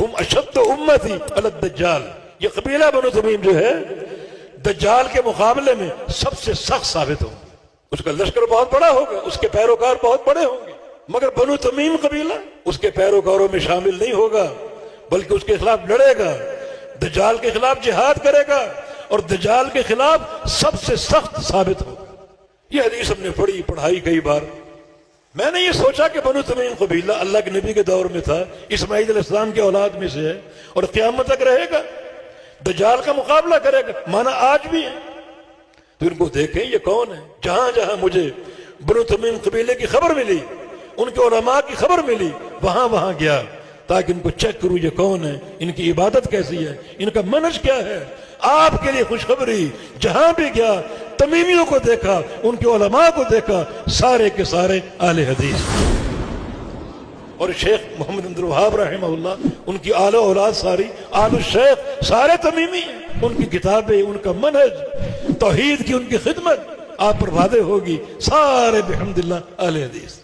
ہم اشد امتی علی الدجال، یہ قبیلہ بنو تمیم جو ہے دجال کے مقابلے میں سب سے سخت ثابت ہو. اس کا لشکر بہت بڑا ہوگا، اس کے پیروکار بہت بڑے ہوں گے، مگر بنو تمیم قبیلہ اس کے پیروکاروں میں شامل نہیں ہوگا، بلکہ اس کے خلاف لڑے گا، دجال کے خلاف جہاد کرے گا اور دجال کے خلاف سب سے سخت ثابت ہوگا. یہ حدیث ہم نے پڑھائی کئی بار. میں نے یہ سوچا کہ بنو تمیم قبیلہ اللہ کے نبی کے دور میں تھا، اسماعیل علیہ السلام کے اولاد میں سے ہے اور قیامت تک رہے گا، دجال کا مقابلہ کرے گا، مانا آج بھی ہے. تو ان کو دیکھیں یہ کون ہے. جہاں جہاں مجھے بنو تمیم قبیلے کی خبر ملی، ان کے علماء کی خبر ملی، وہاں گیا تاکہ ان کو چیک کروں یہ کون ہے، ان کی عبادت کیسی ہے، ان کا منہج کیا ہے. آپ کے لیے خوشخبری، جہاں بھی گیا تمیمیوں کو دیکھا، ان کے علماء کو دیکھا، سارے کے سارے اہل حدیث. اور شیخ محمد عبد الوہاب رحمہ اللہ، ان کی آل اولاد ساری، آل الشیخ سارے تمیمی ہیں. ان کی کتابیں، ان کا منہج، توحید کی ان کی خدمت آپ پر واضح ہوگی. سارے بحمد اللہ اہل حدیث.